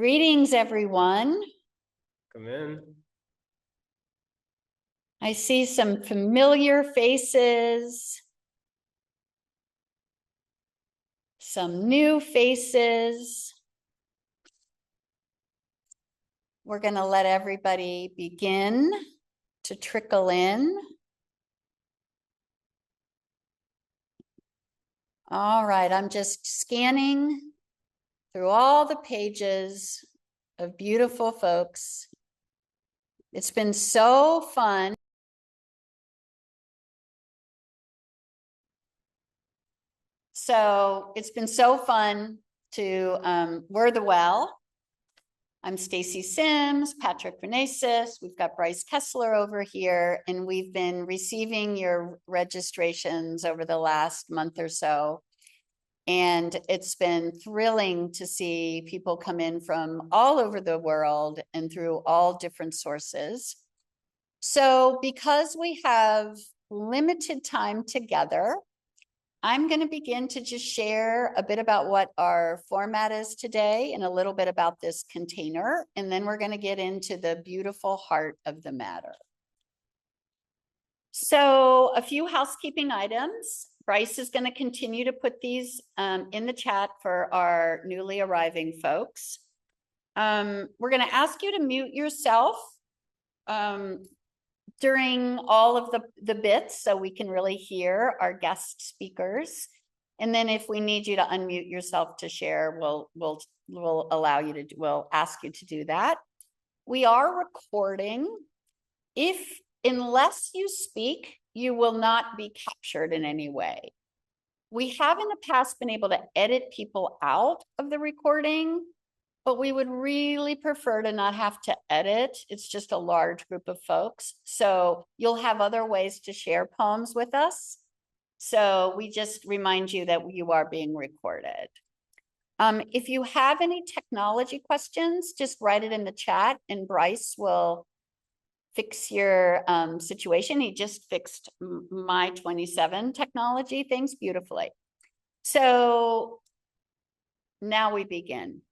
Greetings, everyone. Come in. I see some familiar faces, some new faces. We're going to let everybody begin to trickle in. All right, I'm just scanning through all the pages of beautiful folks. It's been so fun. So it's been so fun to We're the Well. I'm Stacy Sims, Patrick Renesis. We've got Bryce Kessler over here, and we've been receiving your registrations over the last month or so. And it's been thrilling to see people come in from all over the world and through all different sources. So because we have limited time together, I'm going to begin to just share a bit about what our format is today and a little bit about this container, and then we're going to get into the beautiful heart of the matter. So a few housekeeping items. Bryce is going to continue to put these in the chat for our newly arriving folks. We're going to ask you to mute yourself during all of the bits so we can really hear our guest speakers. And then if we need you to unmute yourself to share, we'll allow you to, we'll ask you to do that. We are recording. Unless you speak, you will not be captured in any way. We have in the past been able to edit people out of the recording, but we would really prefer to not have to edit. It's just a large group of folks. So you'll have other ways to share poems with us. So we just remind you that you are being recorded. If you have any technology questions, just write it in the chat and Bryce will fix your situation. He just fixed my 27 technology things beautifully. So now we begin.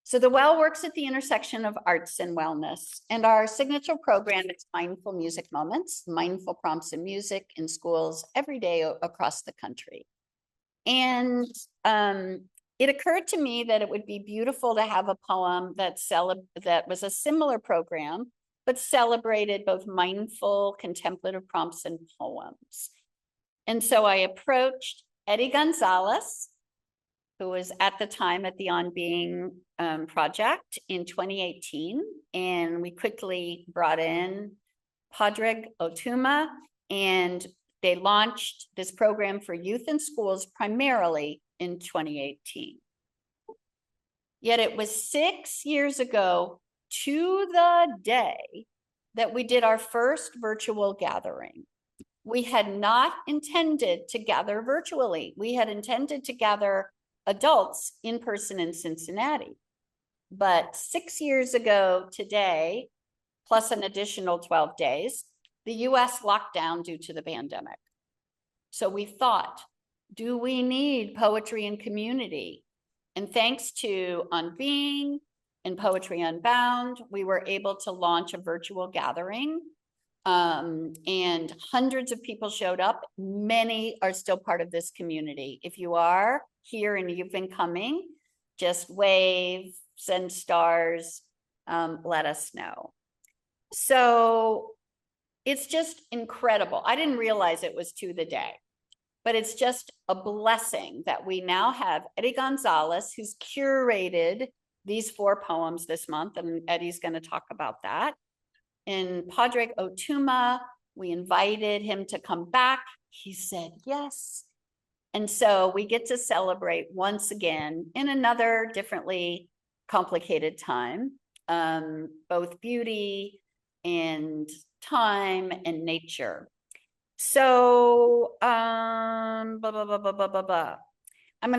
So the Well works at the intersection of arts and wellness, and our signature program is Mindful Music Moments, mindful prompts and music in schools every day across the country. And it occurred to me that it would be beautiful to have a poem that was a similar program, but celebrated both mindful, contemplative prompts and poems. And so I approached Eddie Gonzalez, who was at the time at the On Being project in 2018. And we quickly brought in Pádraig Ó Tuama, and they launched this program for youth in schools primarily in 2018. Yet it was 6 years ago to the day that we did our first virtual gathering. We had not intended to gather virtually. We had intended to gather adults in person in Cincinnati. But 6 years ago today, plus an additional 12 days, the US locked down due to the pandemic. So we thought, do we need poetry and community? And thanks to On Being and Poetry Unbound, we were able to launch a virtual gathering. And hundreds of people showed up. Many are still part of this community. If you are here and you've been coming, just wave, send stars, let us know. So it's just incredible. I didn't realize it was to the day, but it's just a blessing that we now have Eddie Gonzalez, who's curated these 4 poems this month, and Eddie's going to talk about that. And Pádraig Ó Tuama, we invited him to come back. He said yes. And so we get to celebrate once again in another differently complicated time, both beauty and time and nature. So I'm going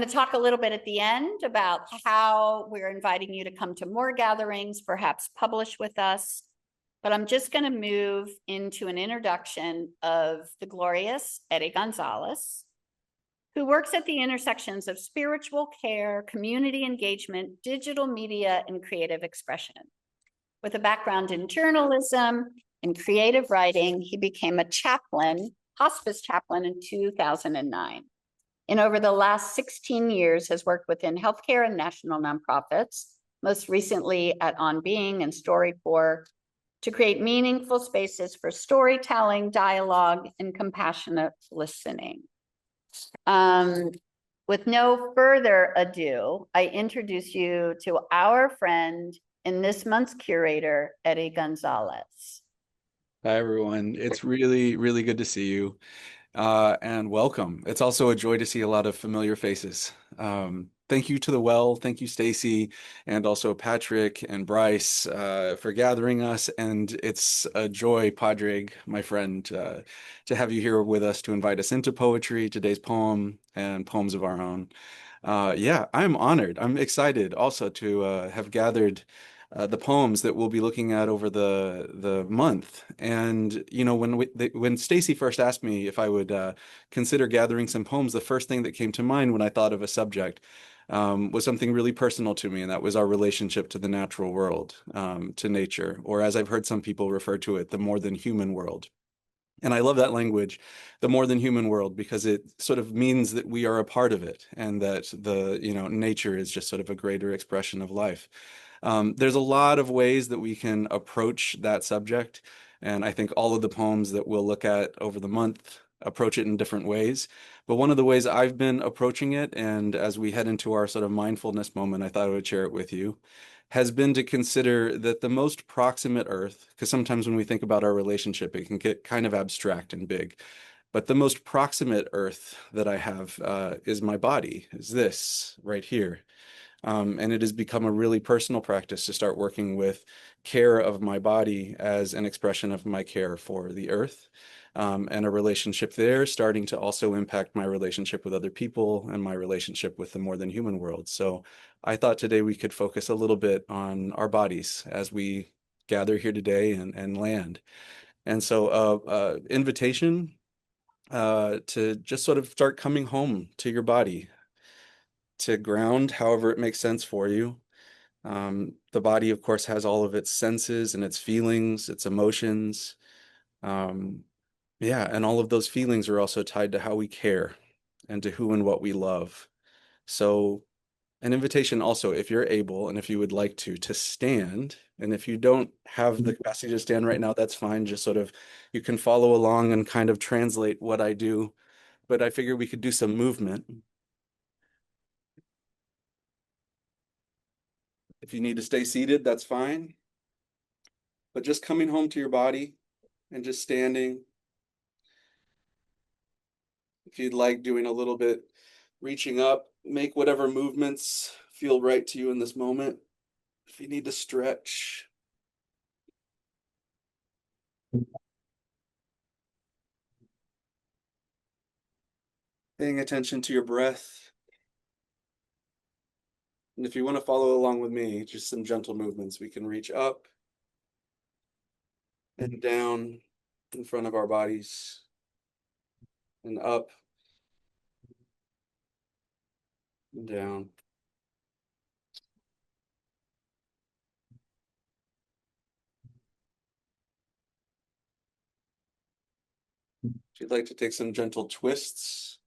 to talk a little bit at the end about how we're inviting you to come to more gatherings, perhaps publish with us. But I'm just going to move into an introduction of the glorious Eddie Gonzalez, who works at the intersections of spiritual care, community engagement, digital media, and creative expression. With a background in journalism and creative writing, he became a chaplain, hospice chaplain in 2009. And over the last 16 years has worked within healthcare and national nonprofits, most recently at On Being and StoryCorps, to create meaningful spaces for storytelling, dialogue, and compassionate listening. With no further ado, I introduce you to our friend and this month's curator, Eddie Gonzalez. Hi, everyone. It's really, really good to see you. And welcome. It's also a joy to see a lot of familiar faces. Thank you to the well. Thank you, Stacy, and also Patrick and Bryce for gathering us. And it's a joy, Pádraig, my friend, to have you here with us to invite us into poetry, today's poem, and poems of our own. Yeah, I'm honored. I'm excited also to have gathered the poems that we'll be looking at over the month. And you know, when Stacy first asked me if I would consider gathering some poems, the first thing that came to mind when I thought of a subject was something really personal to me, and that was our relationship to the natural world, to nature, or as I've heard some people refer to it, the more than human world. And I love that language, the more than human world, because it sort of means that we are a part of it, and that nature is just sort of a greater expression of life. There's a lot of ways that we can approach that subject, and I think all of the poems that we'll look at over the month approach it in different ways. But one of the ways I've been approaching it, and as we head into our sort of mindfulness moment, I thought I would share it with you, has been to consider that the most proximate earth, because sometimes when we think about our relationship, it can get kind of abstract and big. But the most proximate earth that I have is my body, is this right here. And it has become a really personal practice to start working with care of my body as an expression of my care for the earth. And a relationship there starting to also impact my relationship with other people and my relationship with the more than human world. So I thought today we could focus a little bit on our bodies as we gather here today and land. And so invitation to just sort of start coming home to your body, to ground however it makes sense for you. The body, of course, has all of its senses and its feelings, its emotions. Yeah, and all of those feelings are also tied to how we care and to who and what we love. So an invitation also, if you're able and if you would like to stand, and if you don't have the capacity to stand right now, that's fine. Just sort of, you can follow along and kind of translate what I do. But I figure we could do some movement. If you need to stay seated, that's fine. But just coming home to your body and just standing. If you'd like, doing a little bit, reaching up, make whatever movements feel right to you in this moment. If you need to stretch. Paying attention to your breath. And if you want to follow along with me, just some gentle movements. We can reach up and down in front of our bodies, and up and down. If you'd like to take some gentle twists,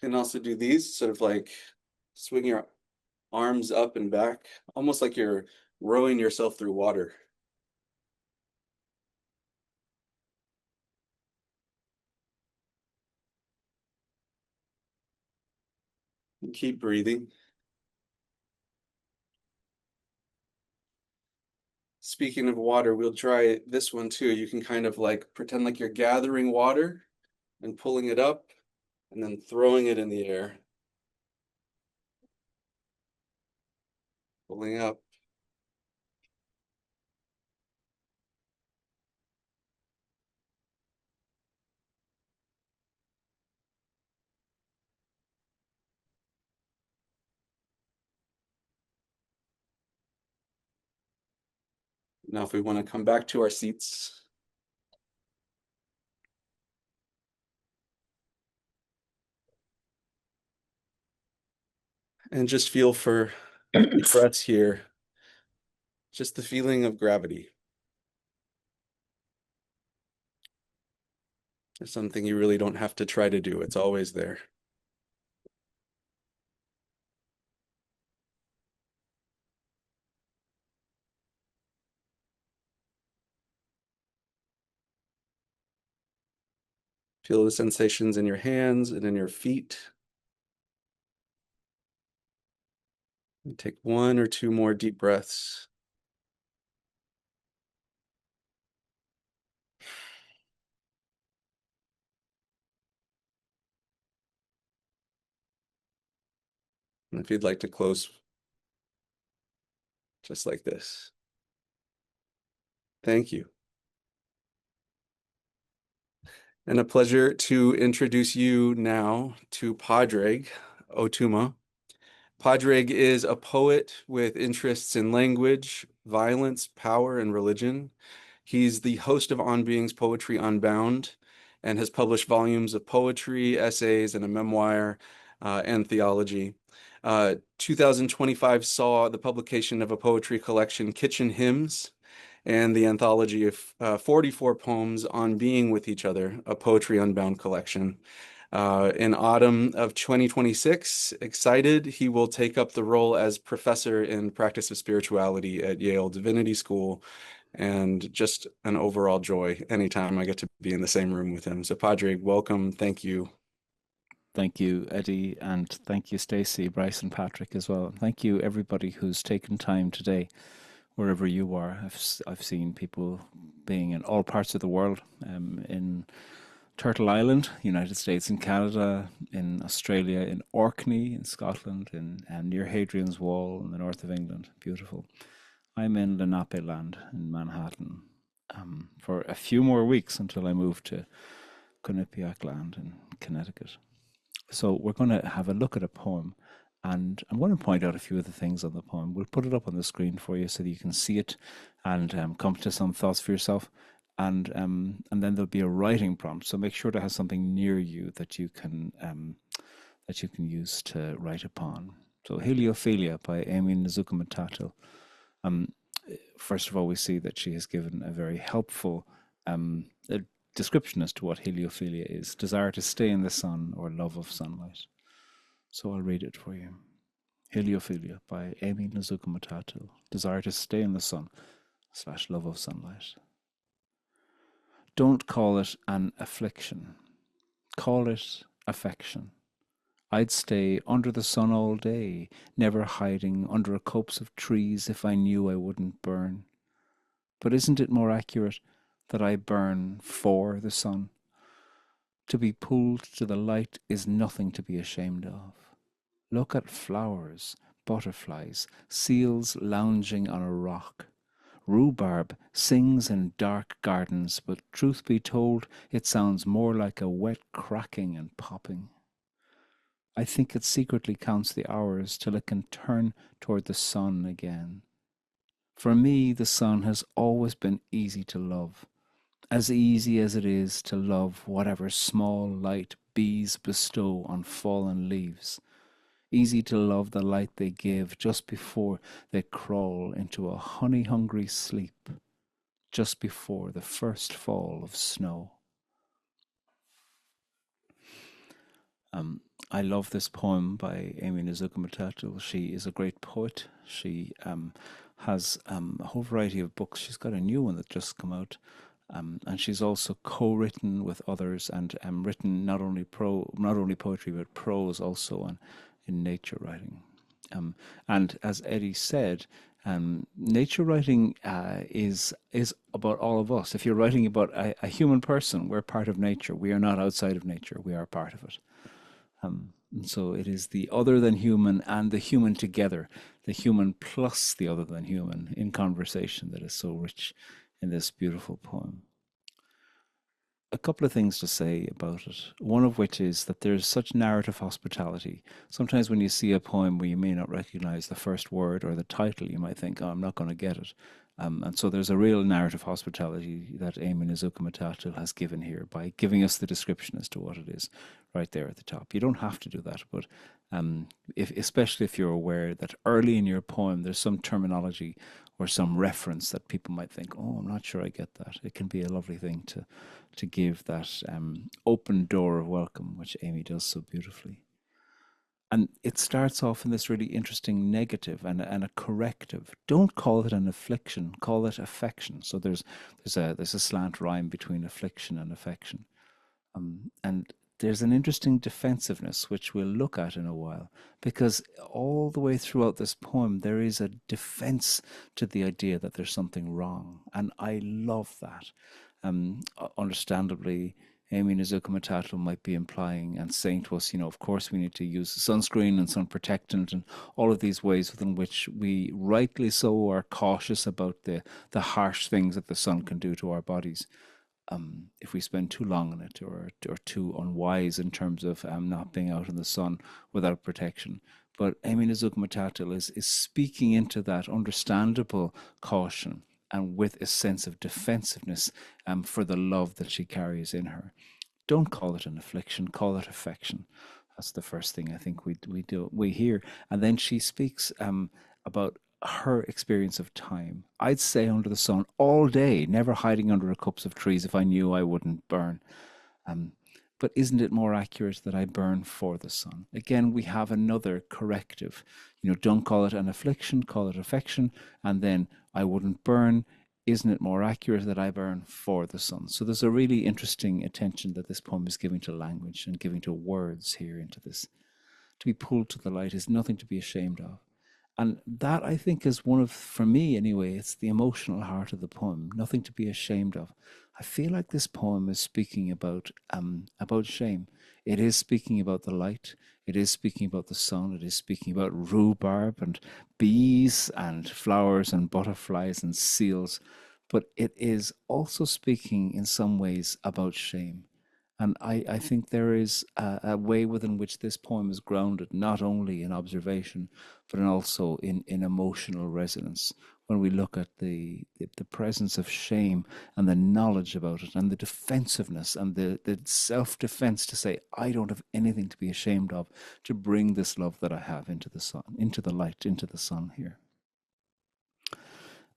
you can also do these, sort of like swing your arms up and back, almost like you're rowing yourself through water. And keep breathing. Speaking of water, we'll try this one too. You can kind of like pretend like you're gathering water and pulling it up and then throwing it in the air. Pulling up. Now, if we want to come back to our seats. And just feel for breaths here, just the feeling of gravity. It's something you really don't have to try to do. It's always there. Feel the sensations in your hands and in your feet. And take 1 or 2 more deep breaths. And if you'd like to close just like this. Thank you. And a pleasure to introduce you now to Pádraig Ó Tuama. Pádraig is a poet with interests in language, violence, power, and religion. He's the host of On Being's Poetry Unbound and has published volumes of poetry, essays, and a memoir and theology. 2025 saw the publication of a poetry collection, Kitchen Hymns, and the anthology of 44 poems on being with each other, a Poetry Unbound collection. In autumn of 2026, excited, he will take up the role as professor in practice of spirituality at Yale Divinity School, and just an overall joy anytime I get to be in the same room with him. So Pádraig, welcome. Thank you. Thank you, Eddie, and thank you, Stacey, Bryce, and Patrick as well. Thank you, everybody who's taken time today, wherever you are. I've seen people being in all parts of the world, in Turtle Island, United States and Canada, in Australia, in Orkney, in Scotland, in near Hadrian's Wall in the north of England. Beautiful. I'm in Lenape land in Manhattan for a few more weeks until I move to Quinnipiac land in Connecticut. So we're going to have a look at a poem, and I'm going to point out a few of the things on the poem. We'll put it up on the screen for you so that you can see it and come to some thoughts for yourself. And then there'll be a writing prompt. So make sure to have something near you that you can use to write upon. So Heliophilia by Aimee Nezhukumatathil. First of all, we see that she has given a very helpful description as to what heliophilia is: desire to stay in the sun or love of sunlight. So I'll read it for you. Heliophilia by Aimee Nezhukumatathil. Desire to stay in the sun / love of sunlight. Don't call it an affliction. Call it affection. I'd stay under the sun all day, never hiding under a copse of trees if I knew I wouldn't burn. But isn't it more accurate that I burn for the sun? To be pulled to the light is nothing to be ashamed of. Look at flowers, butterflies, seals lounging on a rock. Rhubarb sings in dark gardens, but truth be told, it sounds more like a wet cracking and popping. I think it secretly counts the hours till it can turn toward the sun again. For me, the sun has always been easy to love, as easy as it is to love whatever small light bees bestow on fallen leaves. Easy to love the light they give just before they crawl into a honey-hungry sleep, just before the first fall of snow. I love this poem by Aimee Nezhukumatathil. She is a great poet. She has a whole variety of books. She's got a new one that just come out. And she's also co-written with others and written not only poetry but prose also in nature writing. And as Eddie said, nature writing is about all of us. If you're writing about a human person, we're part of nature. We are not outside of nature. We are part of it. And so it is the other than human and the human together, the human plus the other than human in conversation that is so rich in this beautiful poem. A couple of things to say about it. One of which is that there's such narrative hospitality. Sometimes when you see a poem where you may not recognize the first word or the title, you might think, oh, I'm not going to get it. And so there's a real narrative hospitality that Aimee Nezhukumatathil has given here by giving us the description as to what it is right there at the top. You don't have to do that, but especially if you're aware that early in your poem there's some terminology or some reference that people might think, oh, I'm not sure I get that. It can be a lovely thing to give that open door of welcome, which Aimee does so beautifully. And it starts off in this really interesting negative and a corrective. Don't call it an affliction, call it affection. So there's a slant rhyme between affliction and affection. And there's an interesting defensiveness, which we'll look at in a while, because all the way throughout this poem, there is a defense to the idea that there's something wrong. And I love that. Understandably, Aimee Nezhukumatathil might be implying and saying to us, of course we need to use sunscreen and sun protectant and all of these ways within which we rightly so are cautious about the harsh things that the sun can do to our bodies. If we spend too long on it or too unwise in terms of not being out in the sun without protection. But Aimee Nezhukumatathil is speaking into that understandable caution and with a sense of defensiveness for the love that she carries in her. Don't call it an affliction, call it affection. That's the first thing I think we hear. And then she speaks about her experience of time. I'd stay under the sun all day, never hiding under a copse of trees if I knew I wouldn't burn. But isn't it more accurate that I burn for the sun? Again, we have another corrective. Don't call it an affliction, call it affection, and then I wouldn't burn. Isn't it more accurate that I burn for the sun? So there's a really interesting attention that this poem is giving to language and giving to words here into this. To be pulled to the light is nothing to be ashamed of. And that, I think, is one of, for me anyway, it's the emotional heart of the poem, nothing to be ashamed of. I feel like this poem is speaking about shame. It is speaking about the light. It is speaking about the sun. It is speaking about rhubarb and bees and flowers and butterflies and seals. But it is also speaking in some ways about shame. And I think there is a way within which this poem is grounded, not only in observation, but also in emotional resonance. When we look at the presence of shame and the knowledge about it and the defensiveness and the self-defense to say, I don't have anything to be ashamed of, to bring this love that I have into the sun, into the light, into the sun here.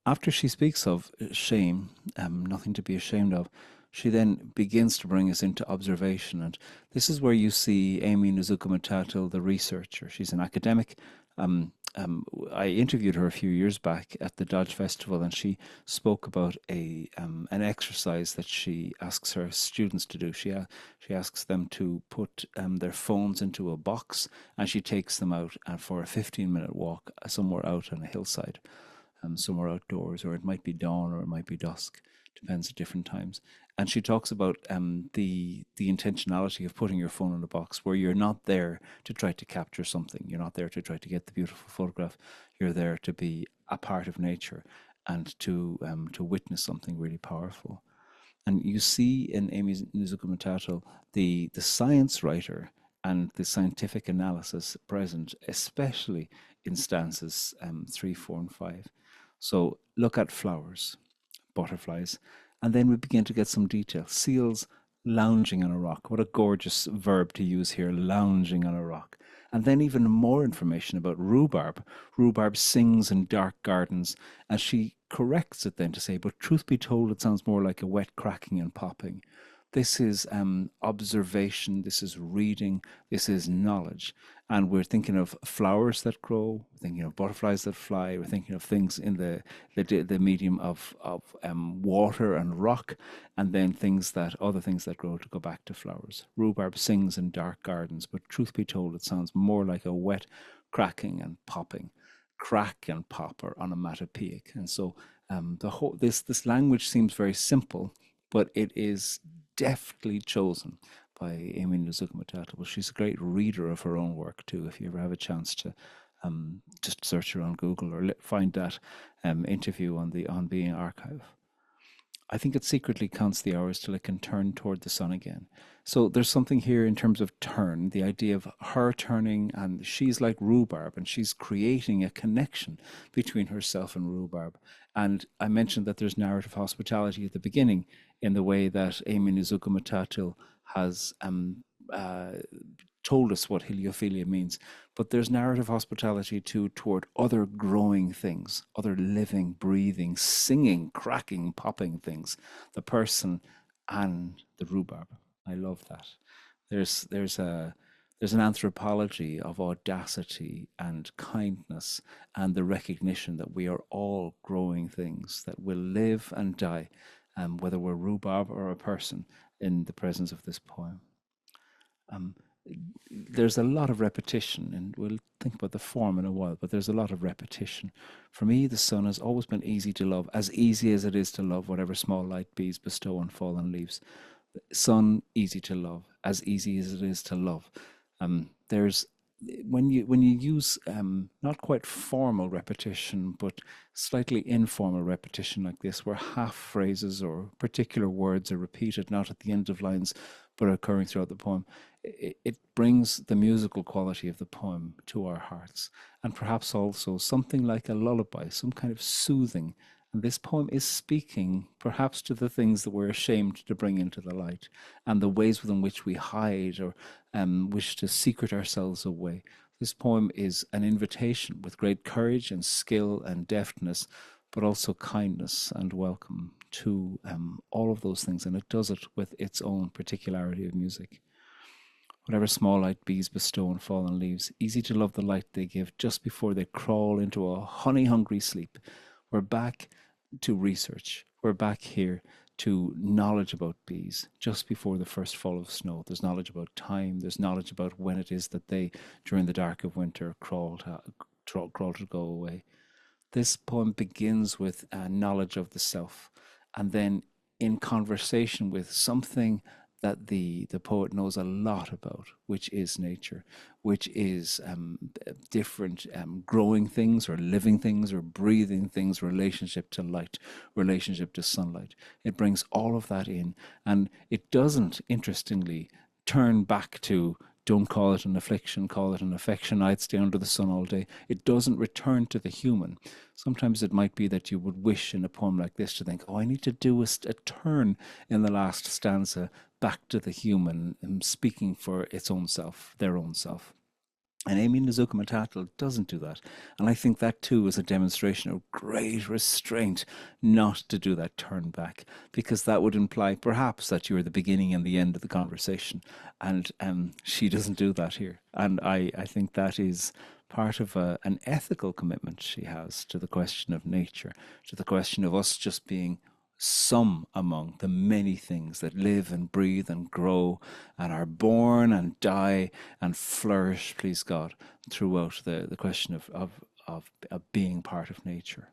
After she speaks of shame, nothing to be ashamed of, she then begins to bring us into observation. And this is where you see Aimee Nezhukumatathil, the researcher. She's an academic. I interviewed her a few years back at the Dodge Festival, and she spoke about an exercise that she asks her students to do. She asks them to put their phones into a box, and she takes them out for a 15-minute walk somewhere out on a hillside, somewhere outdoors, or it might be dawn or it might be dusk. Depends at different times. And she talks about the intentionality of putting your phone in a box, where you're not there to try to capture something. You're not there to try to get the beautiful photograph. You're there to be a part of nature and to witness something really powerful. And you see in Aimee Nezhukumatathil the science writer and the scientific analysis present, especially in stanzas 3, 4, and 5. So look at flowers, butterflies, and then we begin to get some detail. Seals lounging on a rock. What a gorgeous verb to use here, lounging on a rock. And then even more information about rhubarb. Rhubarb sings in dark gardens, and she corrects it then to say, but truth be told, it sounds more like a wet cracking and popping. This is observation, this is reading, this is knowledge. And we're thinking of flowers that grow, we're thinking of butterflies that fly, we're thinking of things in the medium of water and rock, and then other things that grow to go back to flowers. Rhubarb sings in dark gardens, but truth be told, it sounds more like a wet cracking and popping. Crack and pop are onomatopoeic. And so this language seems very simple, but it is deftly chosen by Aimee Nezhukumatathil. Well, she's a great reader of her own work too. If you ever have a chance to just search her on Google or find that interview on the On Being archive. I think it secretly counts the hours till it can turn toward the sun again. So there's something here in terms of turn, the idea of her turning, and she's like rhubarb, and she's creating a connection between herself and rhubarb. And I mentioned that there's narrative hospitality at the beginning in the way that Aimee Nezhukumatathil has uh, told us what heliophilia means. But there's narrative hospitality too toward other growing things, other living, breathing, singing, cracking, popping things, the person and the rhubarb. I love that. There's an anthropology of audacity and kindness and the recognition that we are all growing things that will live and die, whether we're rhubarb or a person, in the presence of this poem. There's a lot of repetition, and we'll think about the form in a while, but there's a lot of repetition. For me, the sun has always been easy to love, as easy as it is to love whatever small light bees bestow on fallen leaves. Sun, easy to love, as easy as it is to love. There's when you use not quite formal repetition, but slightly informal repetition like this, where half phrases or particular words are repeated, not at the end of lines, but occurring throughout the poem, it brings the musical quality of the poem to our hearts, and perhaps also something like a lullaby, some kind of soothing. And this poem is speaking perhaps to the things that we're ashamed to bring into the light, and the ways within which we hide or wish to secret ourselves away. This poem is an invitation with great courage and skill and deftness, but also kindness and welcome to all of those things. And it does it with its own particularity of music. Whatever small light bees bestow on fallen leaves, easy to love the light they give just before they crawl into a honey-hungry sleep. We're back to research. We're back here to knowledge about bees just before the first fall of snow. There's knowledge about time. There's knowledge about when it is that they, during the dark of winter, crawl to go away. This poem begins with knowledge of the self, and then in conversation with something that the poet knows a lot about, which is nature, which is different growing things or living things or breathing things, relationship to light, relationship to sunlight. It brings all of that in, and it doesn't, interestingly, turn back to don't call it an affliction, call it an affection. I'd stay under the sun all day. It doesn't return to the human. Sometimes it might be that you would wish in a poem like this to think, oh, I need to do a turn in the last stanza back to the human, speaking for its own self, their own self. And Aimee Nezhukumatathil doesn't do that. And I think that too is a demonstration of great restraint not to do that turn back, because that would imply perhaps that you're the beginning and the end of the conversation. And she doesn't do that here. And I think that is part of an ethical commitment she has to the question of nature, to the question of us just being some among the many things that live and breathe and grow and are born and die and flourish, please God, throughout the question of being part of nature.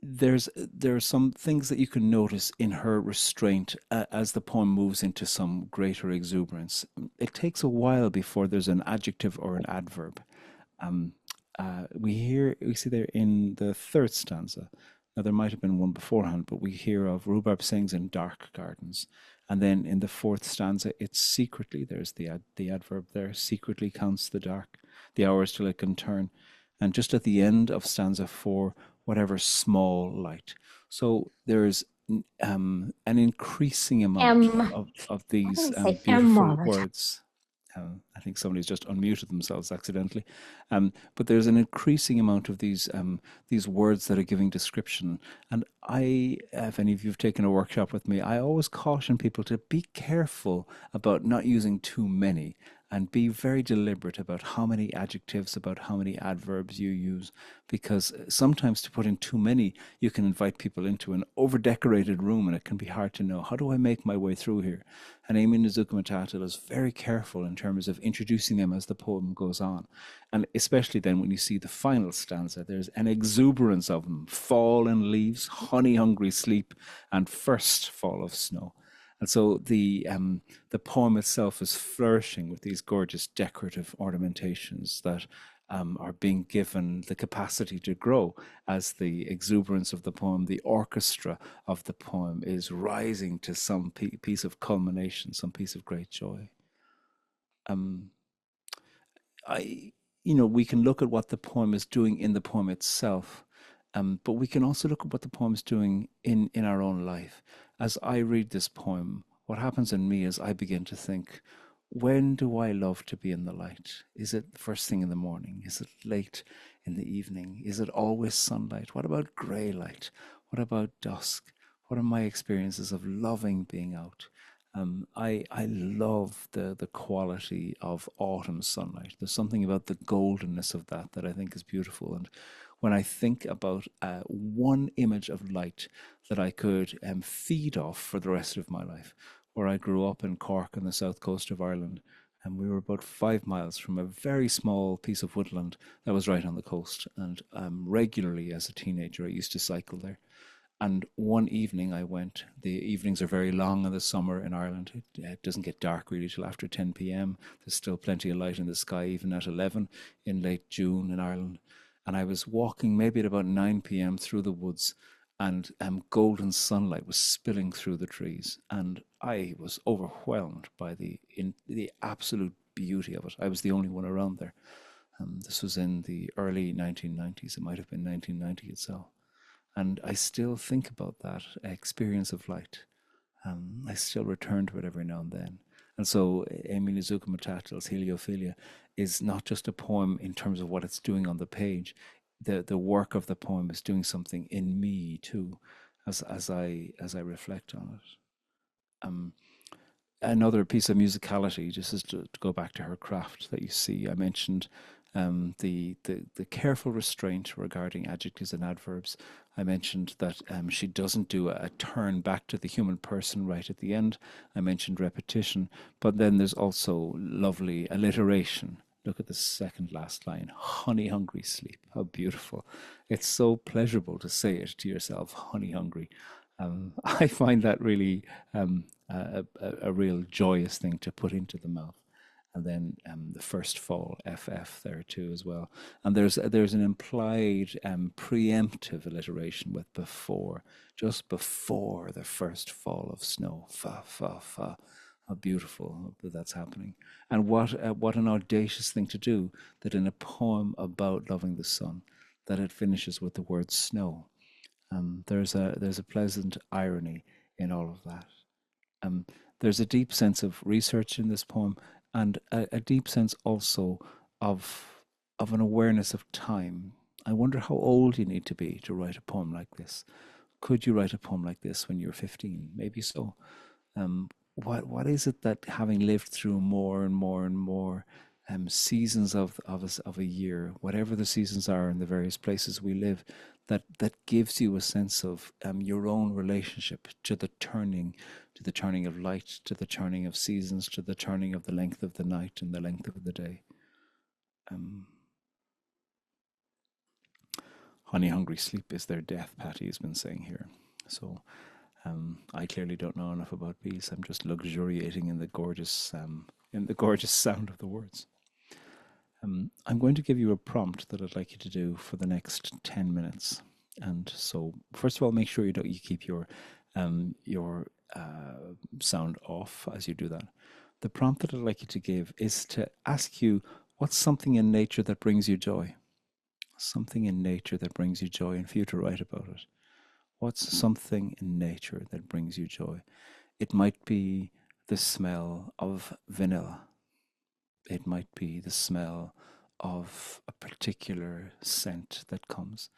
There are some things that you can notice in her restraint as the poem moves into some greater exuberance. It takes a while before there's an adjective or an adverb. We see there in the third stanza. Now there might have been one beforehand, but we hear of rhubarb sings in dark gardens, and then in the fourth stanza, it's secretly. There's the adverb there. Secretly counts the hours till it can turn, and just at the end of stanza 4, whatever small light. So there's an increasing amount of these beautiful words. I think somebody's just unmuted themselves accidentally. But there's an increasing amount of these words that are giving description. And if any of you have taken a workshop with me, I always caution people to be careful about not using too many, and be very deliberate about how many adjectives, about how many adverbs you use, because sometimes to put in too many, you can invite people into an over-decorated room, and it can be hard to know, how do I make my way through here? And Aimee Nezhukumatathil is very careful in terms of introducing them as the poem goes on. And especially then when you see the final stanza, there's an exuberance of them: fallen leaves, honey-hungry sleep, and first fall of snow. And so the poem itself is flourishing with these gorgeous decorative ornamentations that are being given the capacity to grow as the exuberance of the poem, the orchestra of the poem is rising to some piece of culmination, some piece of great joy. We can look at what the poem is doing in the poem itself, but we can also look at what the poem is doing in our own life. As I read this poem, what happens in me is I begin to think, when do I love to be in the light? Is it the first thing in the morning? Is it late in the evening? Is it always sunlight? What about grey light? What about dusk? What are my experiences of loving being out? I love the quality of autumn sunlight. There's something about the goldenness of that I think is beautiful. And when I think about one image of light that I could feed off for the rest of my life, where I grew up in Cork on the south coast of Ireland, and we were about 5 miles from a very small piece of woodland that was right on the coast. And regularly as a teenager, I used to cycle there. And one evening I went. The evenings are very long in the summer in Ireland. It doesn't get dark really till after 10 p.m. There's still plenty of light in the sky, even at 11 in late June in Ireland. And I was walking maybe at about 9 p.m. through the woods, and golden sunlight was spilling through the trees. And I was overwhelmed by the absolute beauty of it. I was the only one around there. This was in the early 1990s. It might have been 1990 itself. And I still think about that experience of light. I still return to it every now and then. And so Aimee Nezhukumatathil's Heliophilia is not just a poem in terms of what it's doing on the page. The work of the poem is doing something in me too, as I reflect on it. Another piece of musicality, just as to go back to her craft that you see, I mentioned the careful restraint regarding adjectives and adverbs. I mentioned that she doesn't do a turn back to the human person right at the end. I mentioned repetition, but then there's also lovely alliteration. Look at the second last line, honey hungry sleep. How beautiful. It's so pleasurable to say it to yourself, honey hungry. I find that really a real joyous thing to put into the mouth. And then the first fall, FF, there too as well. And there's an implied preemptive alliteration with before, just before the first fall of snow. Fa, fa, fa. How beautiful that that's happening. And what an audacious thing to do, that in a poem about loving the sun, that it finishes with the word snow. There's a pleasant irony in all of that. There's a deep sense of research in this poem, and a deep sense also of an awareness of time. I wonder how old you need to be to write a poem like this. Could you write a poem like this when you're 15? Maybe so. What is it that, having lived through more and more and more seasons of a year, whatever the seasons are in the various places we live, that gives you a sense of your own relationship to the turning of light, to the turning of seasons, to the turning of the length of the night and the length of the day. Honey hungry sleep is their death, Patty has been saying here. So I clearly don't know enough about bees. I'm just luxuriating in the gorgeous sound of the words. I'm going to give you a prompt that I'd like you to do for the next 10 minutes. And so, first of all, make sure you keep your sound off as you do that. The prompt that I'd like you to give is to ask you, what's something in nature that brings you joy? Something in nature that brings you joy, and for you to write about it. What's something in nature that brings you joy? It might be the smell of vanilla. It might be the smell of a particular scent that comes.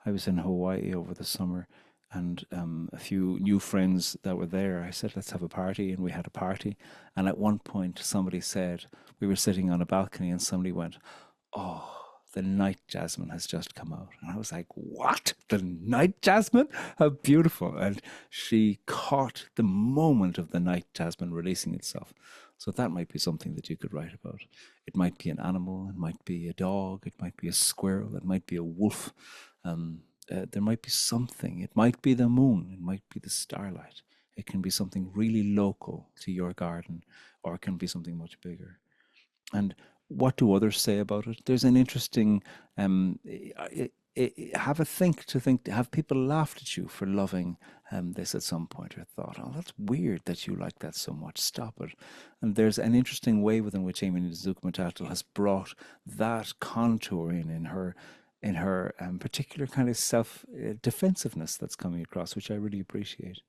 I was in Hawaii over the summer, and a few new friends that were there, I said, let's have a party, and we had a party. And at one point somebody said, we were sitting on a balcony, and somebody went, oh, the night jasmine has just come out. And I was like, what? The night jasmine? How beautiful. And she caught the moment of the night jasmine releasing itself. So that might be something that you could write about. It might be an animal, it might be a dog, it might be a squirrel, it might be a wolf. There might be something. It might be the moon, it might be the starlight. It can be something really local to your garden, or it can be something much bigger. And what do others say about it? There's an interesting have a think, have people laughed at you for loving this at some point, or thought, oh, that's weird that you like that so much, stop it. And there's an interesting way within which Aimee Nezhukumatathil has brought that contour in her particular kind of self defensiveness that's coming across, which I really appreciate.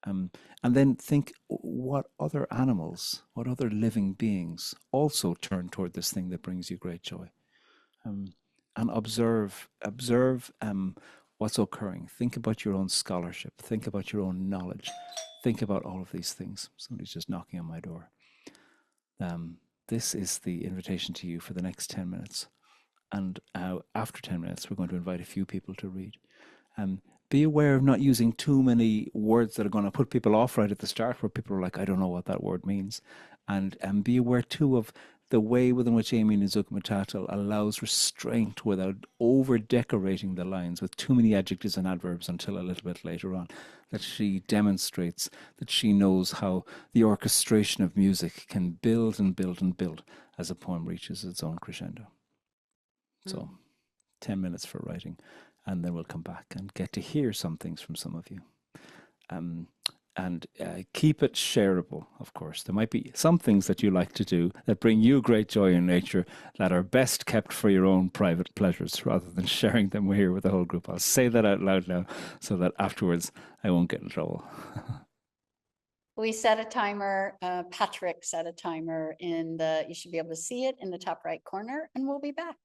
And then think what other animals, what other living beings also turn toward this thing that brings you great joy. And observe what's occurring. Think about your own scholarship. Think about your own knowledge. Think about all of these things. Somebody's just knocking on my door. This is the invitation to you for the next 10 minutes. And after 10 minutes, we're going to invite a few people to read. Be aware of not using too many words that are going to put people off right at the start, where people are like, I don't know what that word means. And be aware, too, of the way within which Aimee Nezhukumatathil allows restraint without over-decorating the lines with too many adjectives and adverbs until a little bit later on. That she demonstrates that she knows how the orchestration of music can build and build and build as a poem reaches its own crescendo. So 10 minutes for writing, and then we'll come back and get to hear some things from some of you. And keep it shareable, of course. There might be some things that you like to do that bring you great joy in nature that are best kept for your own private pleasures rather than sharing them here with the whole group. I'll say that out loud now so that afterwards I won't get in trouble. We set a timer, Patrick set a timer you should be able to see it in the top right corner, and we'll be back.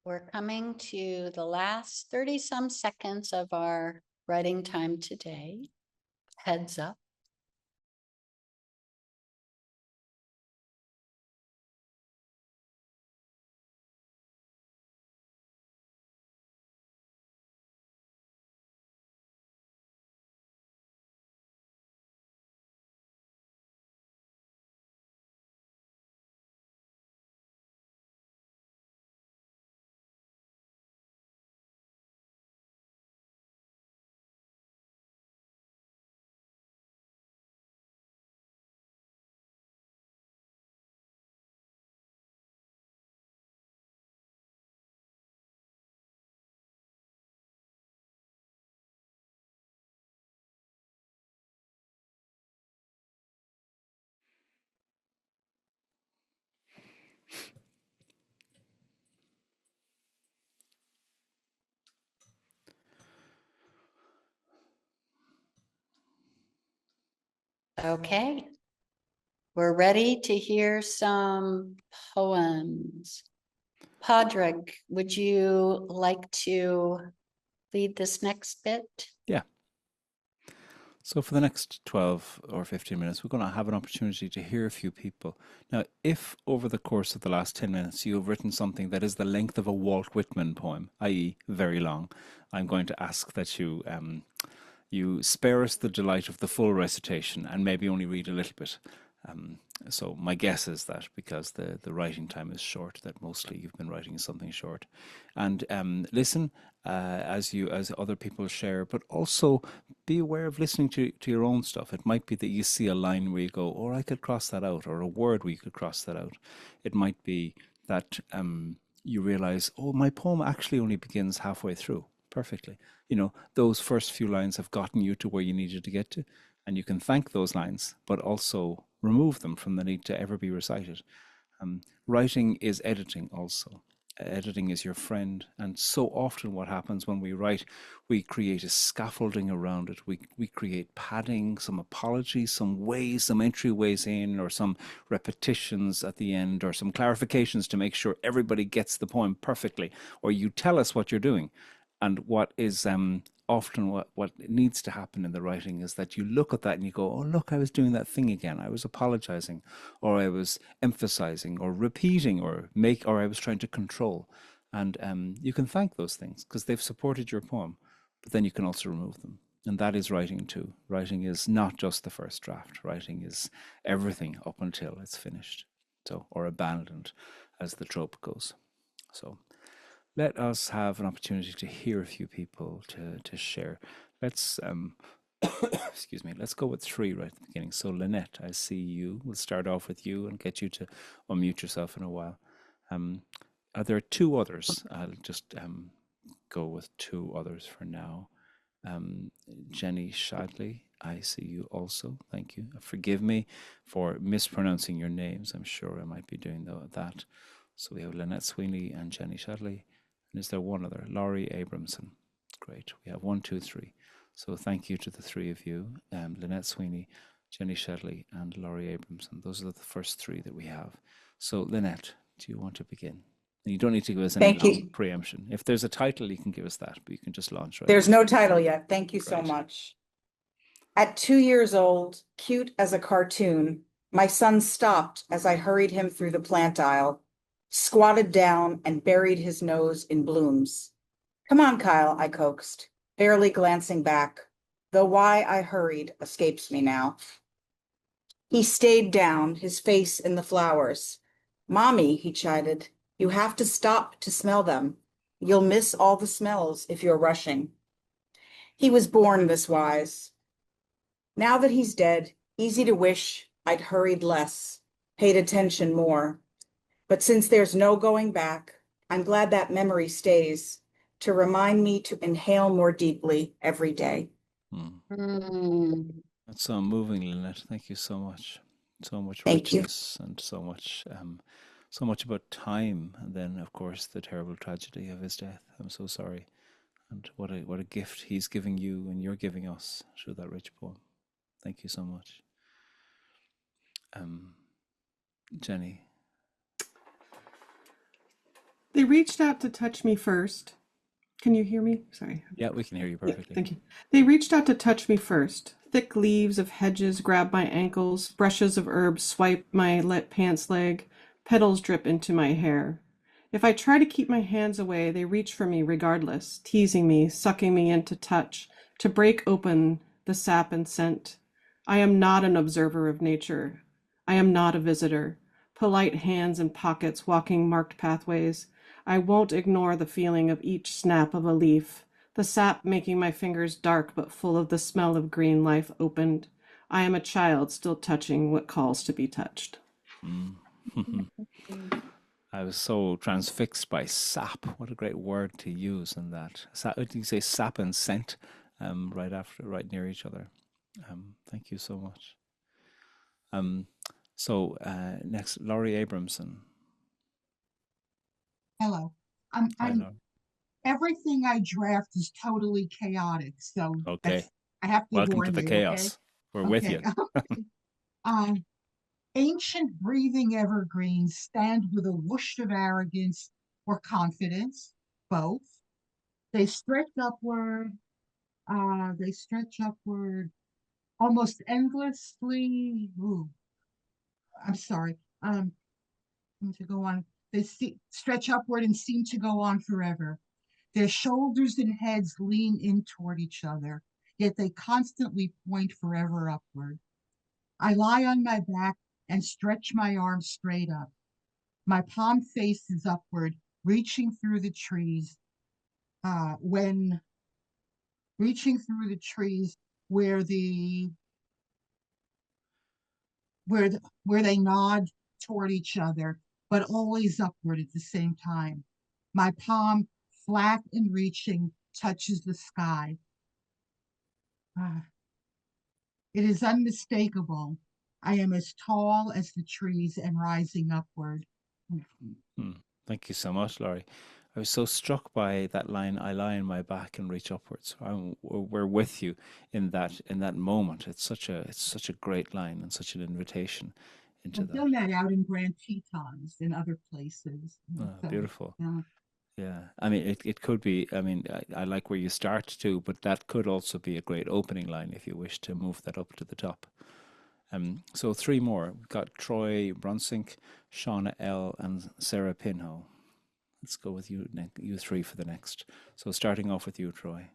We're coming to the last 30 some seconds of our writing time today. Heads up. Okay. We're ready to hear some poems. Pádraig, would you like to lead this next bit? Yeah. So for the next 12 or 15 minutes, we're going to have an opportunity to hear a few people. Now, if over the course of the last 10 minutes you have written something that is the length of a Walt Whitman poem, i.e. very long, I'm going to ask that you spare us the delight of the full recitation and maybe only read a little bit. So my guess is that because the writing time is short, that mostly you've been writing something short. And listen as other people share, but also be aware of listening to your own stuff. It might be that you see a line where you go, or I could cross that out, or a word where you could cross that out. It might be that you realize, oh, my poem actually only begins halfway through. Perfectly. You know, those first few lines have gotten you to where you needed to get to, and you can thank those lines, but also remove them from the need to ever be recited. Writing is editing also. Editing is your friend, and so often what happens when we write, we create a scaffolding around it. We create padding, some apologies, some ways, some entryways in, or some repetitions at the end, or some clarifications to make sure everybody gets the poem perfectly, or you tell us what you're doing. And what is often what needs to happen in the writing is that you look at that and you go, oh, look, I was doing that thing again. I was apologizing, or I was emphasizing, or repeating, or I was trying to control. And you can thank those things because they've supported your poem, but then you can also remove them. And that is writing too. Writing is not just the first draft. Writing is everything up until it's finished, or abandoned, as the trope goes. So let us have an opportunity to hear a few people to share. Let's excuse me, let's go with 3 right at the beginning. So Lynette, I see you. We'll start off with you and get you to unmute yourself in a while. Are there 2 others? I'll just go with 2 others for now. Jenny Shadley, I see you also. Thank you. Forgive me for mispronouncing your names. I'm sure I might be doing that. So we have Lynette Sweeney and Jenny Shadley. And is there one other? Laurie Abramson. Great. We have 1, 2, 3. So thank you to the 3 of you, Lynette Sweeney, Jenny Shadley, and Laurie Abramson. Those are the first 3 that we have. So Lynette, do you want to begin? And you don't need to give us any long preemption. If there's a title, you can give us that, but you can just launch right. There's no title yet. Thank you so much. At 2 years old, cute as a cartoon, my son stopped as I hurried him through the plant aisle, squatted down and buried his nose in blooms. Come on, Kyle, I coaxed, barely glancing back, though why I hurried escapes me now. He stayed down, his face in the flowers. Mommy, he chided, you have to stop to smell them. You'll miss all the smells if you're rushing. He was born this wise. Now that he's dead, easy to wish I'd hurried less, paid attention more. But since there's no going back, I'm glad that memory stays to remind me to inhale more deeply every day. That's so moving, Lynette. Thank you so much. So much Thank you. richness and so much about time. And then, of course, the terrible tragedy of his death. I'm so sorry. And what a gift he's giving you and you're giving us through that rich poem. Thank you so much. Jenny. They reached out to touch me first. Can you hear me? Sorry. Yeah, we can hear you Yeah, perfectly. thank you. They reached out to touch me first. Thick leaves of hedges grab my ankles, brushes of herbs swipe my pants leg, petals drip into my hair. If I try to keep my hands away, they reach for me regardless, teasing me, sucking me into touch, to break open the sap and scent. I am not an observer of nature. I am not a visitor. Polite hands in pockets walking marked pathways. I won't ignore the feeling of each snap of a leaf, the sap making my fingers dark but full of the smell of green life opened. I am a child still touching what calls to be touched. I was so transfixed by sap. What a great word to use in that. Did you say sap and scent right near each other? Thank you so much. Next, Laurie Abramson. Hello. Hi, I'm Laurie. everything I draft is totally chaotic, so Okay. I have to Welcome warn to the you, chaos. We're with you. Um, ancient breathing evergreens stand with a whoosh of arrogance or confidence, both. They stretch upward, almost endlessly. Ooh, I'm sorry. To go on. Stretch upward and seem to go on forever. Their shoulders and heads lean in toward each other, yet they constantly point forever upward. I lie on my back and stretch my arms straight up. My palm faces upward, reaching through the trees. When reaching through the trees where where they nod toward each other, but always upward at the same time. My palm, flat and reaching, touches the sky. It is unmistakable. I am as tall as the trees and rising upward. Thank you so much, Laurie. I was so struck by that line, I lie on my back and reach upwards. We're with you in that moment. It's such a great line and such an invitation into I've done that out in Grand Tetons and other places. So, beautiful. Yeah, I mean, it could be, I mean, I like where you start to, but that could also be a great opening line if you wish to move that up to the top. So 3 more. We've got Troy Brunsink, Shauna L., and Sarah Pinho. Let's go with you 3 for the next. So starting off with you, Troy.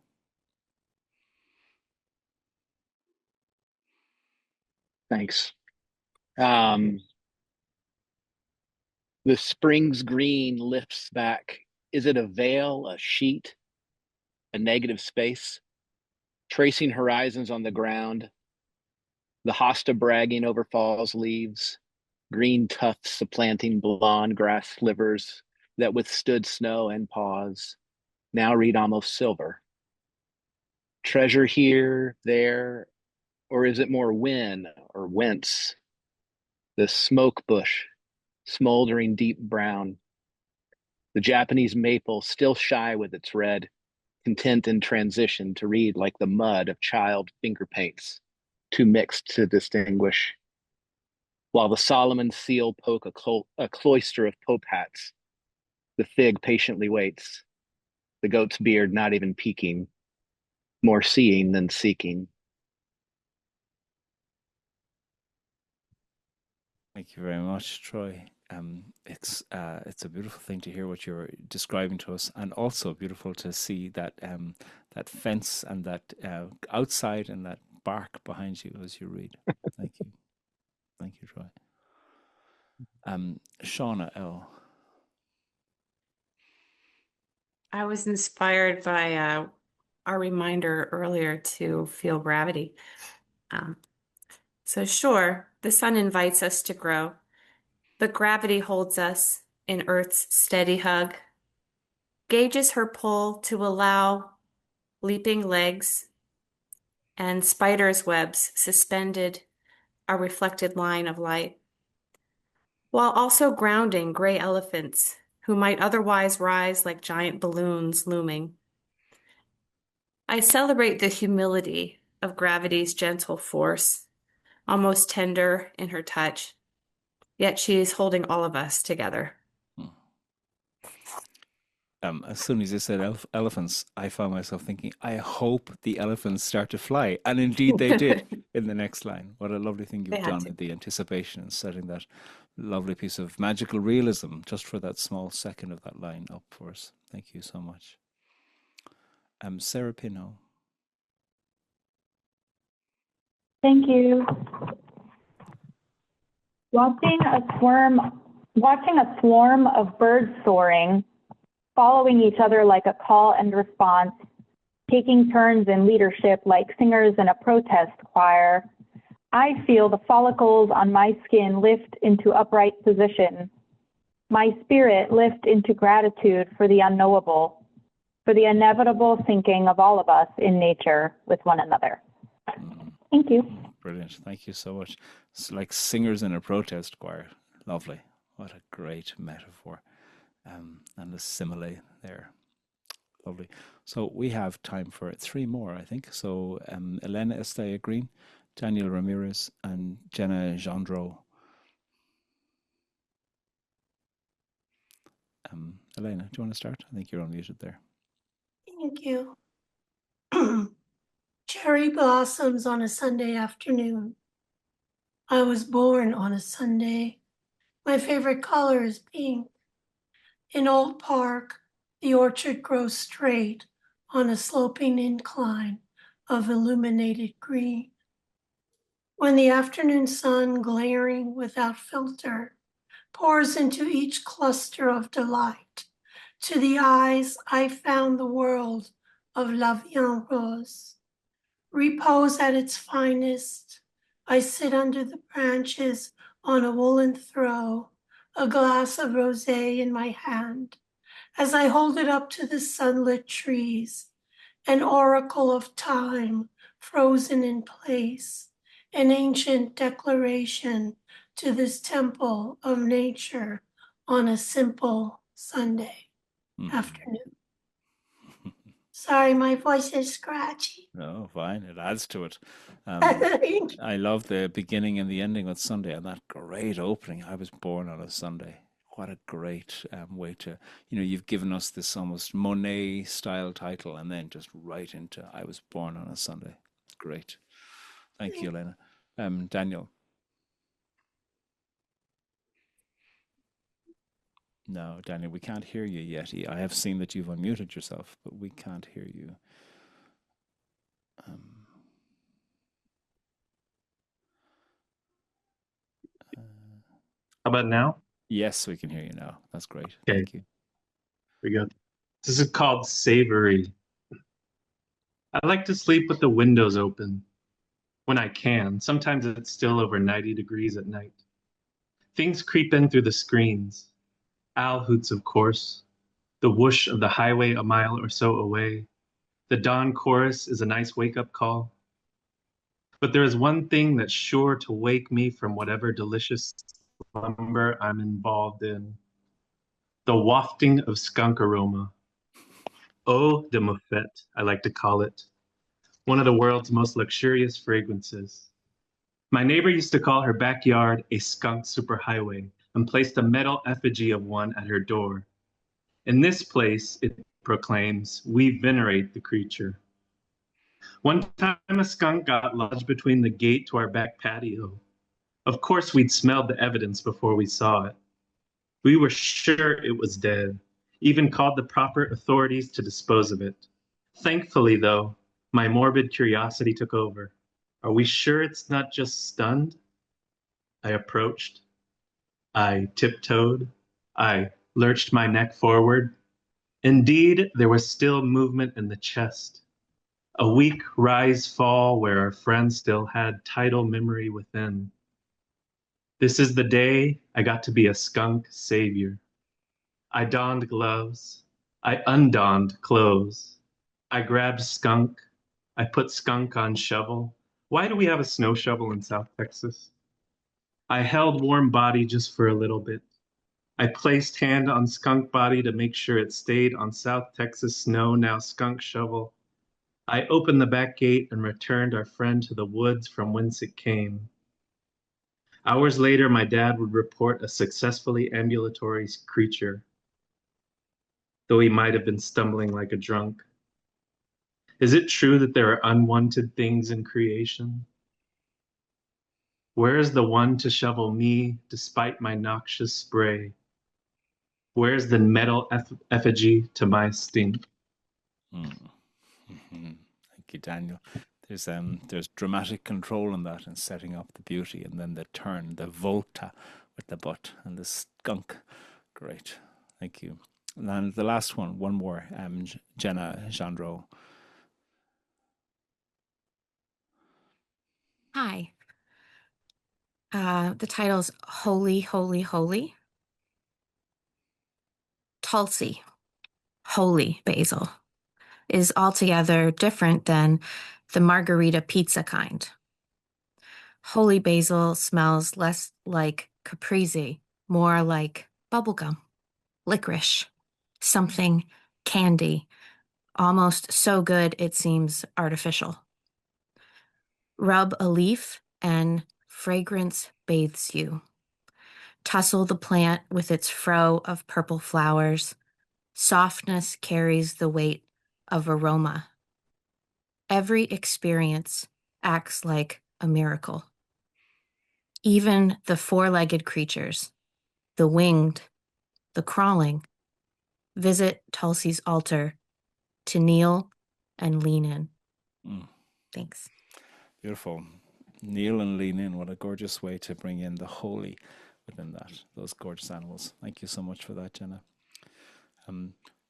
Thanks. The spring's green lifts back. Is it a veil, a sheet, a negative space? Tracing horizons on the ground. The hosta bragging over fall's leaves. Green tufts supplanting blonde grass slivers that withstood snow and pause. Now read almost silver. Treasure here, there, or is it more when or whence? The smoke bush, smoldering deep brown. The Japanese maple still shy with its red, content in transition to read like the mud of child finger paints, too mixed to distinguish. While the Solomon seal poke a cloister of pope hats, the fig patiently waits, the goat's beard not even peeking, more seeing than seeking. Thank you very much, Troy. It's a beautiful thing to hear what you're describing to us, and also beautiful to see that that fence and that outside and that bark behind you as you read. Thank you, Troy. Shauna L. I was inspired by our reminder earlier to feel gravity. So sure, the sun invites us to grow, but gravity holds us in Earth's steady hug, gauges her pull to allow leaping legs and spider's webs suspended a reflected line of light, while also grounding gray elephants who might otherwise rise like giant balloons looming. I celebrate the humility of gravity's gentle force, almost tender in her touch, yet she is holding all of us together. As soon as you said elephants, I found myself thinking, I hope the elephants start to fly. And indeed they did in the next line. What a lovely thing They you've had done to. with the anticipation and setting that lovely piece of magical realism just for that small second of that line up for us. Thank you so much. Sarah Pino. Thank you. Watching a swarm of birds soaring, following each other like a call and response, taking turns in leadership like singers in a protest choir, I feel the follicles on my skin lift into upright position. My spirit lift into gratitude for the unknowable, for the inevitable syncing of all of us in nature with one another. Thank you. Brilliant. Thank you so much. It's like singers in a protest choir. Lovely. What a great metaphor. And a simile there. Lovely. So we have time for 3 more, I think. So Elena Estella Green, Daniel Ramirez, and Jenna Gendreau. Elena, do you want to start? I think you're unmuted there. Thank you. Cherry blossoms on a Sunday afternoon. I was born on a Sunday. My favorite color is pink. In Old Park, the orchard grows straight on a sloping incline of illuminated green. When the afternoon sun, glaring without filter, pours into each cluster of delight, to the eyes I found the world of La Vie Rose. Repose at its finest, I sit under the branches on a woolen throw, a glass of rosé in my hand, as I hold it up to the sunlit trees, an oracle of time frozen in place, an ancient declaration to this temple of nature on a simple Sunday afternoon. Sorry, my voice is scratchy. No, fine. It adds to it. I love the beginning and the ending with Sunday and that great opening. I was born on a Sunday. What a great way to, you've given us this almost Monet style title and then just right into I was born on a Sunday. Great. Thank you, Elena. Daniel. No, Daniel, we can't hear you yet. I have seen that you've unmuted yourself, but we can't hear you. How about now? Yes, we can hear you now. That's great. Okay. Thank you. Here we go. This is called Savory. I like to sleep with the windows open when I can. Sometimes it's still over 90 degrees at night. Things creep in through the screens. Owl hoots, of course. The whoosh of the highway a mile or so away. The dawn chorus is a nice wake-up call. But there is one thing that's sure to wake me from whatever delicious slumber I'm involved in. The wafting of skunk aroma. Eau de Moffette, I like to call it. One of the world's most luxurious fragrances. My neighbor used to call her backyard a skunk superhighway and placed a metal effigy of one at her door. In this place, it proclaims, we venerate the creature. One time a skunk got lodged between the gate to our back patio. Of course, we'd smelled the evidence before we saw it. We were sure it was dead, even called the proper authorities to dispose of it. Thankfully, though, my morbid curiosity took over. Are we sure it's not just stunned? I approached. I tiptoed. I lurched my neck forward. Indeed, there was still movement in the chest. A weak rise-fall where our friend still had tidal memory within. This is the day I got to be a skunk savior. I donned gloves. I undonned clothes. I grabbed skunk. I put skunk on shovel. Why do we have a snow shovel in South Texas? I held warm body just for a little bit. I placed hand on skunk body to make sure it stayed on South Texas snow, now skunk shovel. I opened the back gate and returned our friend to the woods from whence it came. Hours later, my dad would report a successfully ambulatory creature. though he might have been stumbling like a drunk? Is it true that there are unwanted things in creation? Where is the one to shovel me despite my noxious spray? Where's the metal effigy to my stink? Thank you, Daniel. There's dramatic control in that and setting up the beauty, and then the turn, the volta with the butt and the skunk. Great, thank you. And then the last one more, Jenna Gendreau. Hi. The title's Holy, Holy, Holy. Tulsi, holy basil, is altogether different than the margarita pizza kind. Holy basil smells less like caprese, more like bubblegum, licorice, something candy, almost so good it seems artificial. Rub a leaf and fragrance bathes you. Tussle the plant with its fro of purple flowers. Softness carries the weight of aroma. Every experience acts like a miracle. Even the four-legged creatures, the winged, the crawling, visit Tulsi's altar to kneel and lean in. Thanks. Beautiful. Kneel and lean in. What a gorgeous way to bring in the holy within that, those gorgeous animals. Thank you so much for that, Jenna.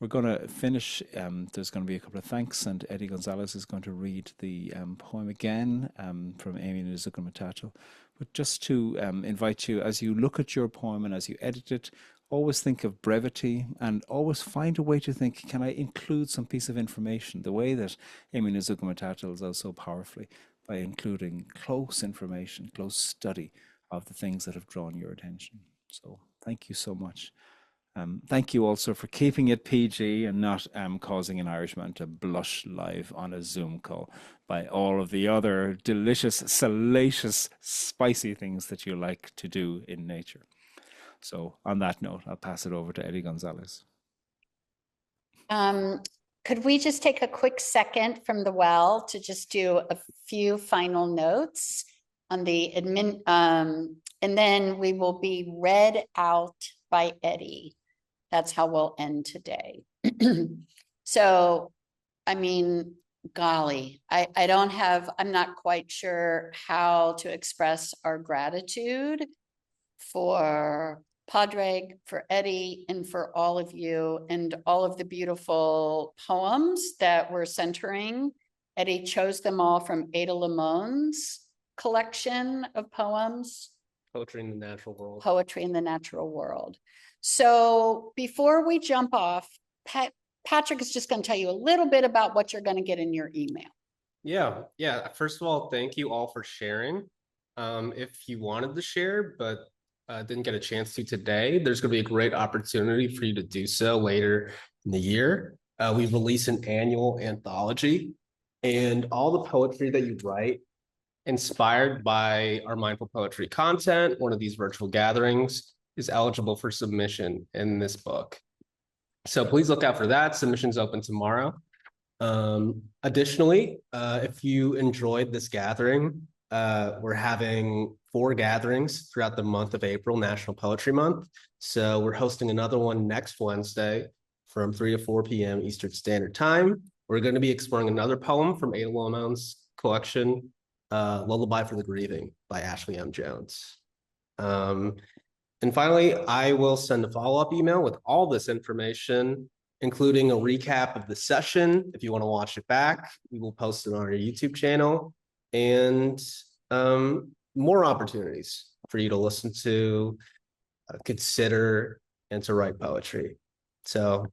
We're going to finish. There's going to be a couple of thanks, and Eddie Gonzalez is going to read the poem again from Aimee Nezhukumatathil. But just to invite you, as you look at your poem and as you edit it, always think of brevity and always find a way to think, can I include some piece of information? The way that Aimee Nezhukumatathil does so powerfully by including close information, close study of the things that have drawn your attention. So thank you so much. Thank you also for keeping it PG and not causing an Irishman to blush live on a Zoom call by all of the other delicious, salacious, spicy things that you like to do in nature. So on that note, I'll pass it over to Eddie Gonzalez. Could we just take a quick second from the well to just do a few final notes on the admin, and then we will be read out by Eddie. That's how we'll end today. So, I mean, golly, I'm not quite sure how to express our gratitude for Pádraig, for Eddie, and for all of you, and all of the beautiful poems that we're centering. Eddie chose them all from Ada Limon's collection of poems. Poetry in the Natural World. Poetry in the Natural World. So before we jump off, Patrick is just going to tell you a little bit about what you're going to get in your email. Yeah. First of all, thank you all for sharing. If you wanted to share, but didn't get a chance to today, there's going to be a great opportunity for you to do so later in the year. We release an annual anthology, and all the poetry that you write inspired by our mindful poetry content, one of these virtual gatherings, is eligible for submission in this book. So please look out for that. Submission's open tomorrow. Additionally, if you enjoyed this gathering, we're having 4 gatherings throughout the month of April, National Poetry Month. So we're hosting another one next Wednesday from 3 to 4 p.m. Eastern Standard Time. We're going to be exploring another poem from Ada Limon's collection, Lullaby for the Grieving by Ashley M. Jones. And finally, I will send a follow-up email with all this information, including a recap of the session. If you want to watch it back, we will post it on our YouTube channel, and more opportunities for you to listen to, consider, and to write poetry. So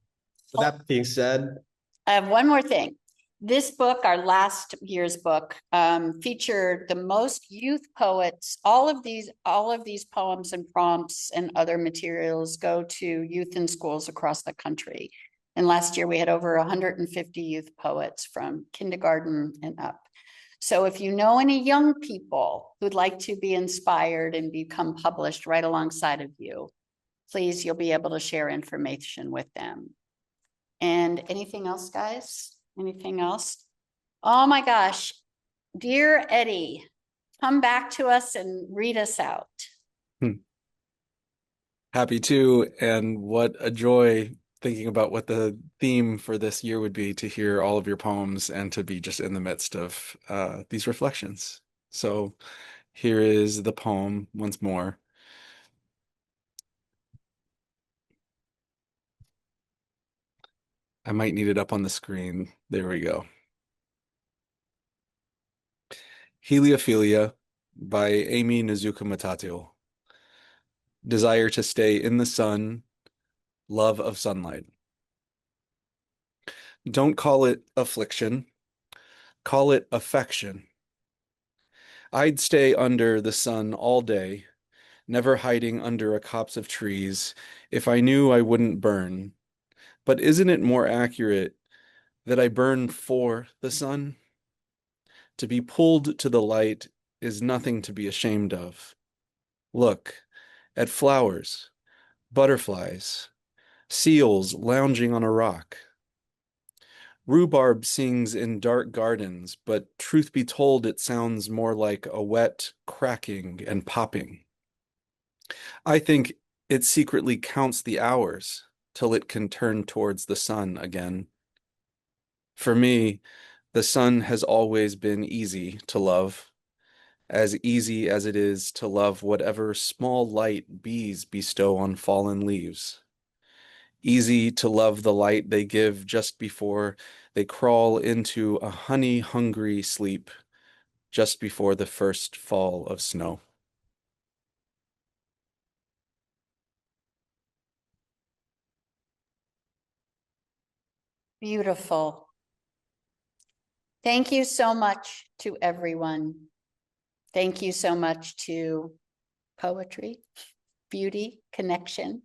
with that being said, I have one more thing. This book, our last year's book, featured the most youth poets. All of these poems and prompts and other materials go to youth in schools across the country. And last year we had over 150 youth poets from kindergarten and up. So if you know any young people who'd like to be inspired and become published right alongside of you, please, you'll be able to share information with them. And anything else, guys? Anything else? Oh my gosh. Dear Eddie, come back to us and read us out. Happy to, and what a joy thinking about what the theme for this year would be, to hear all of your poems and to be just in the midst of these reflections. So here is the poem once more. I might need it up on the screen. There we go. Heliophilia by Aimee Nezhukumatathil. Desire to stay in the sun, love of sunlight. Don't call it affliction, call it affection. I'd stay under the sun all day, never hiding under a copse of trees, if I knew I wouldn't burn. But isn't it more accurate that I burn for the sun? To be pulled to the light is nothing to be ashamed of. Look at flowers, butterflies, seals lounging on a rock. Rhubarb sings in dark gardens, but truth be told, it sounds more like a wet cracking and popping. I think it secretly counts the hours till it can turn towards the sun again. For me, the sun has always been easy to love, as easy as it is to love whatever small light bees bestow on fallen leaves. Easy to love the light they give just before they crawl into a honey-hungry sleep, just before the first fall of snow. Beautiful. Thank you so much to everyone. Thank you so much to Poetry, Beauty, Connection,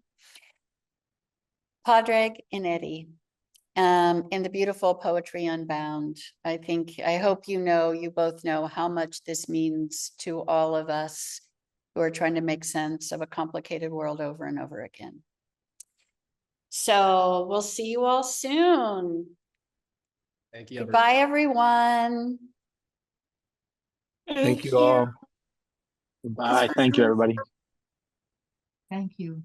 Pádraig and Eddie, and the beautiful Poetry Unbound. I hope you both know how much this means to all of us who are trying to make sense of a complicated world over and over again. So we'll see you all soon. Thank you. Goodbye, everyone. Thank you all. Bye. Thank you, everybody. Thank you.